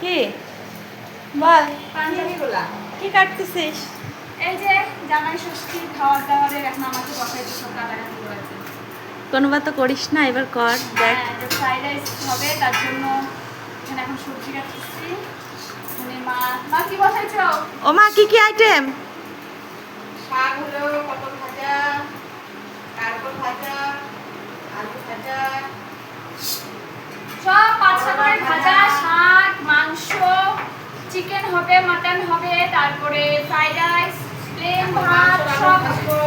কি বল পাঞ্জাবিগুলা কি কাটতেছিস? এই যে জামাই ষষ্ঠী খাওয়ার দাওয়ারের এখন আমাকে বসাইতে সব কাটাকাটি করেছে। কোনোবার তো করিস না, এবার কর দেখ। ফ্রাইড রাইস হবে তার জন্য এখানে এখন সবজি কাটতেছি। মানে মা মা কি বসাইছো? ও মা, কি কি আইটেম? শাক হলো, পটল ভাজা, কারকল ভাজা, আলু ভাজা, সব 5 রকমের ভাজা, শাক, মাংস, চিকেন হবে, মাটন হবে, তারপরে ফ্রাইড রাইস, প্লেন ভাত, সব হবে।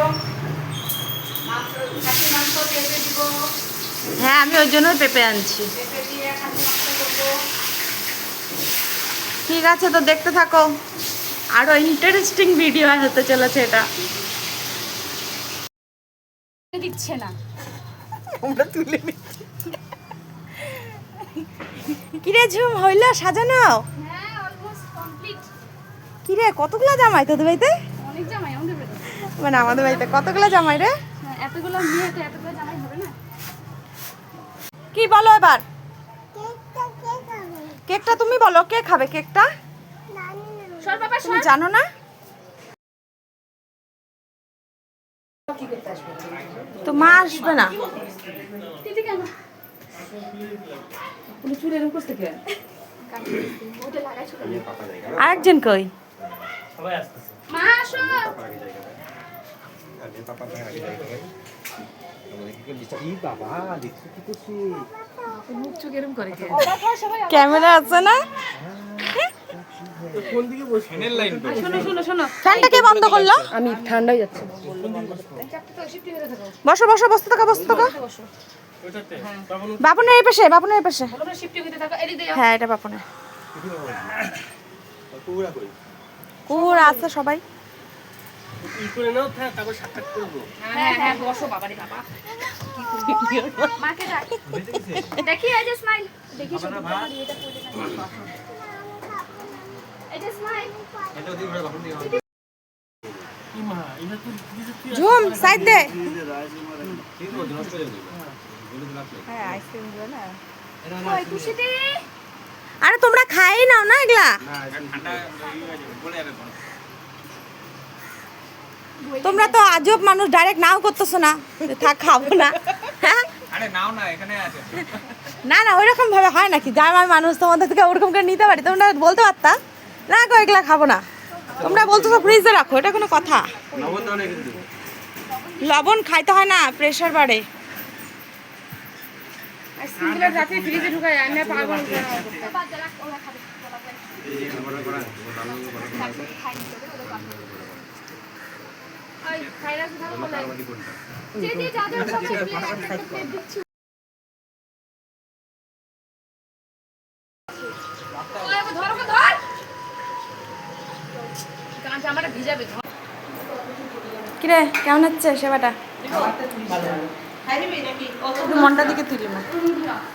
মাংস, খাসির মাংস পেঁপে দিব, হ্যাঁ, আমি ওই জন্যই পেঁপে আনছি। পেঁপে দিয়ে খাসির মাংস করবো। ঠিক আছে, তো দেখতে থাকো, আরো ইন্টারেস্টিং ভিডিও হতে চলেছে এটা। দিচ্ছে না। আমরা তুলে নিচ্ছি। কিরে ঝুম, হইল সাজানো? হ্যাঁ, অলমোস্ট কমপ্লিট। কিরে কতগুলা জামাই তোদের বাড়িতে? অনেক জামাই আমাদের বাড়িতে। মানে আমাদের বাড়িতে কতগুলা জামাই রে? হ্যাঁ, এতগুলো নিয়ে তো এতগুলো জামাই হবে না। কি বলো এবার? কেকটা তুমি বলো, কে খাবে কেকটা? সর বাবা তুমি সর। জানো না? তো মা আসবে না। দিদি কেন? তুমি চুল এরকম করতে কে? ওটা লাগাই ছোট। আরেকজন কই? মা আসো। মুখ চোখ এরকম করে কে? ক্যামেরা আছে না? শোনো শোনো শোনো, ফ্যানটা কে বন্ধ করলো? আমি ঠান্ডা হয়ে যাচ্ছে। বসো বসো, বসতে থাকো, বসতে থাকো। বাপনের এই পাশে, বাপনের এই পাশে। তোমরা শিফট হইতে থাকো, এদিক দিয়ে যাও। হ্যাঁ, এটা বাপনের। কুকুর আছে সবাই। হ্যাঁ হ্যাঁ বসো বাবা রে বাবা। মাকে ডাক। দেখি এই যে স্মাইল। দেখি শুধু এটা পড়ে না। এই যে স্মাইল। ঝুম সাইড দে। হ্যাঁ, আইসক্রিম দিও না। ওই খুশিতে আরে তোমরা খাই নাও না এগুলা। তোমরা তো আজব মানুষ, ডাইরেক্ট নাও করতেছো না। থাক, খাবো না। হ্যাঁ, আরে নাও না, এখানে আছে। না না, ওইরকম ভাবে হয় নাকি? জামাই মানুষ, তোমাদের থেকে ওরকম করে নিতে পারি? তোমরা বলতে পারতা না গো এগুলা খাবো না। তোমরা বলতেছো ফ্রিজে রাখো, এটা কোনো কথা? লবণ খাইতে হয় না, প্রেশার বাড়ে। আইসক্রিমগুলো রাতে ফ্রিজে ঢুকাই, আমি আর পাগল হয়ে যাবো। বাদ রাখ, ওরা খাবে। ওই ভাইরাস ভালো বলে। যে যে যাদের সঙ্গে প্লেট দিচ্ছি। ওই ধর ওকে ধর। গানটা আমারে ভিজাবে। কিরে কেমন হচ্ছে সেবাটা? একটু মনটা দিকে তুলি না।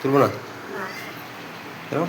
তুলবো না কেন?